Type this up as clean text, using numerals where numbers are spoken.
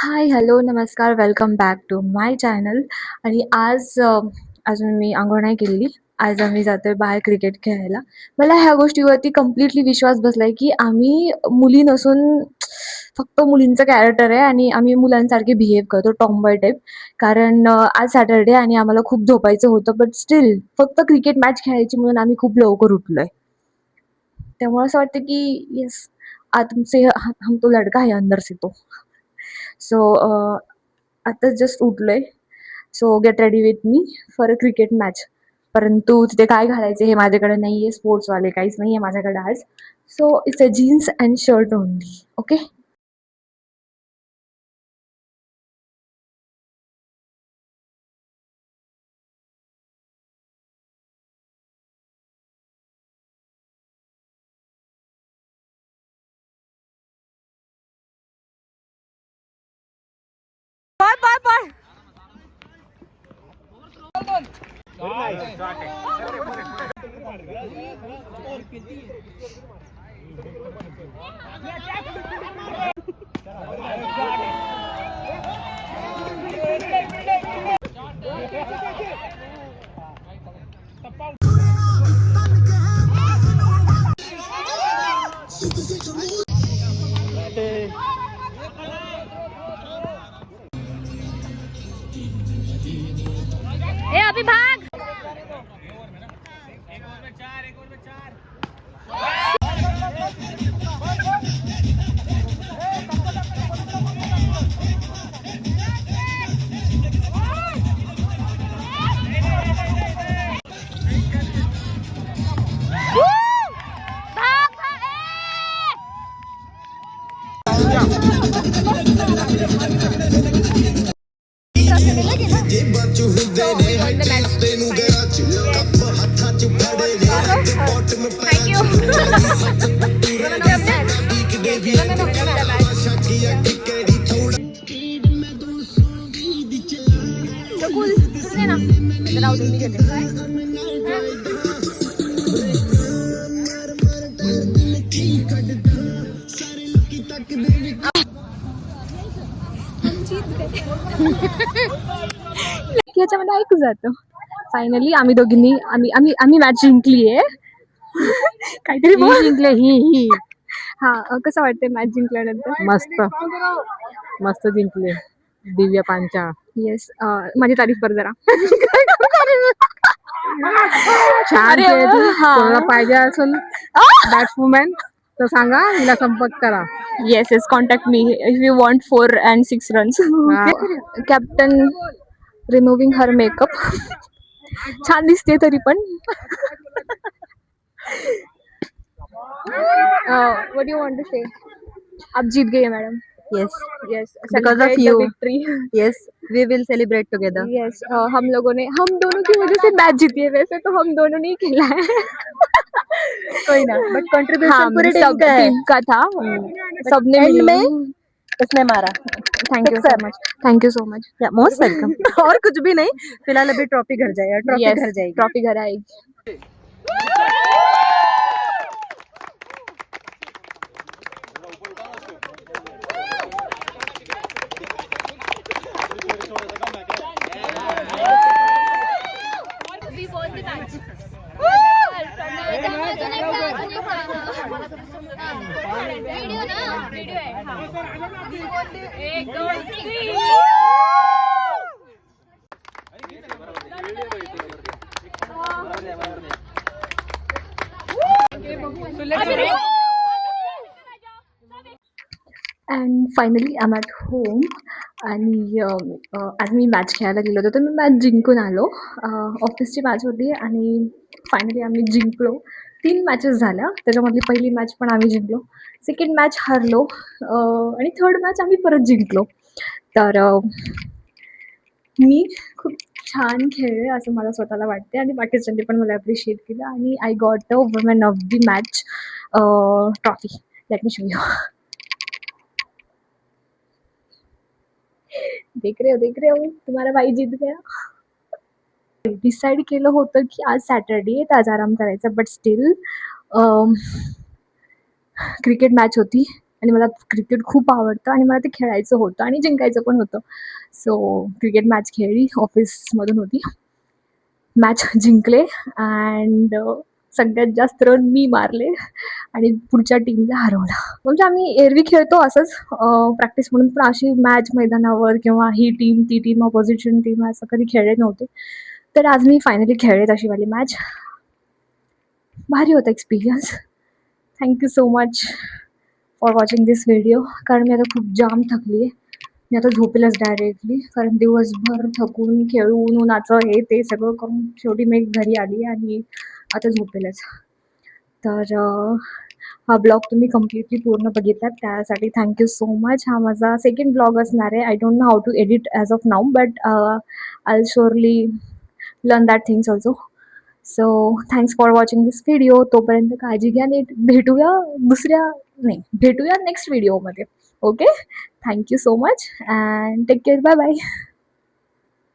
हाय, hello, नमस्कार. Welcome back to my channel. आणि अजून मी अंघोळ नाही केलेली. आज आम्ही जातोय बाहेर क्रिकेट खेळायला. मला ह्या गोष्टीवरती कंप्लीटली विश्वास बसलाय, की आम्ही मुली नसून फक्त मुलींचं कॅरेक्टर आहे आणि आम्ही मुलांसारखे बिहेव करतो, टॉमबॉय टाइप. कारण आज सॅटर्डे आणि आम्हाला खूप झोपायचं होतं, बट स्टिल फक्त क्रिकेट मॅच खेळायची म्हणून आम्ही खूप लवकर उठलोय. त्यामुळे असं वाटतं, की येस, आज तुमसे हम तो लडका है अंदर से तो. सो आता जस्ट उठलोय. So get ready with me for a cricket match. परंतु तिथे काय घालायचे हे माझ्याकडे नाहीये. स्पोर्ट्सवाले काहीच नाहीये माझ्याकडे आज. So it's a jeans and shirt only. Okay. Bye bye bye. ए अभी भाग. Thank you. Cool. Dे ना. राहू दे मी घेते. ह्याच्यामध्ये ऐकू जातं. फायनली आम्ही दोघींनी आम्ही आम्ही आम्ही मॅच जिंकली आहे. काहीतरी ही जिंकले ही. हा, कसं वाटतंय मॅच जिंकल्यानंतर? मस्त मस्त जिंकले दिव्या पांचाळ. येस. माझी तारीफ कर जरा. छान अरे खेळते. हा. कोणाला पाहिजे असेल बॅट्सवुमॅन तर सांगा, हिला संपर्क करा. Yes yes, contact me if you want 4 and 6 runs. हा. Captain removing her makeup. छान दिसते तरी पण. What you want to say? आप जीत गए madam. Yes, yes, because of celebrate the you. Victory. Yes, we will celebrate together. Yes, हम दोनों की वजह से मैच जीती है. वैसे तो हम दोनों ने ही खेला है. कोई ना, but हाँ, contribution पूरी टीम सब का है. टीम का था. सबने End मिलकर. में उसने मारा. Thank you so much. Thank you so much. Yeah, most welcome. और कुछ भी नहीं, फिलहाल अभी ट्रॉफी घर जाएगा. ट्रॉफी घर जाएगी. ट्रॉफी घर आएगी. We won the match. Video ना? Video है. एक दो तीन. And finally I am at home. आणि आज मी मॅच खेळायला गेलो होतो, तर मी मॅच जिंकून आलो. ऑफिसची मॅच होती आणि फायनली आम्ही जिंकलो. 3 मॅचेस झाल्या, त्याच्यामधली पहिली मॅच पण आम्ही जिंकलो. सेकंड मॅच हारलो. आणि थर्ड मॅच आम्ही परत जिंकलो. तर मी खूप छान खेळले असं मला स्वतःला वाटते आणि बाकीच्यांनी पण मला ॲप्रिशिएट केलं आणि I got the woman of the match trophy. Let me show you. देख रहे हो, तुम्हारा भाई जीत गया. डिसाईड केलं होतं की आज सॅटर्डे आहे, तर आज आराम करायचा, बट स्टील क्रिकेट मॅच होती आणि मला क्रिकेट खूप आवडतं आणि मला ते खेळायचं होतं आणि जिंकायचं पण होतं. सो क्रिकेट मॅच खेळली, ऑफिसमधून होती. मॅच जिंकले अँड सगळ्यात जास्त रन मी मारले आणि पुढच्या टीमला हरवलं. म्हणजे आम्ही एरवी खेळतो असंच प्रॅक्टिस म्हणून, पण अशी मॅच मैदानावर किंवा ही टीम, ती टीम, अपोझिशन टीम असं कधी खेळले नव्हते. तर आज मी फायनली खेळले तशी वाली मॅच. भारी होता experience. Thank so much for watching this video. कारण मी आता खूप जाम थकली आहे. मी आता झोपेलच डायरेक्टली, कारण दिवसभर थकून, खेळून, उन्हाचं हे ते सगळं करून शेवटी मी घरी आली आणि आता झोपेलच. तर हा ब्लॉग तुम्ही कम्प्लिटली पूर्ण बघितलात त्यासाठी थँक्यू सो मच. हा माझा सेकंड ब्लॉग असणार आहे. I don't know how to edit as of now, but I will surely learn that things also. So thanks for watching this video. तोपर्यंत काळजी घ्या. नीट भेटूया नेक्स्ट व्हिडिओमध्ये. Okay, thank you so much and take care. Bye bye.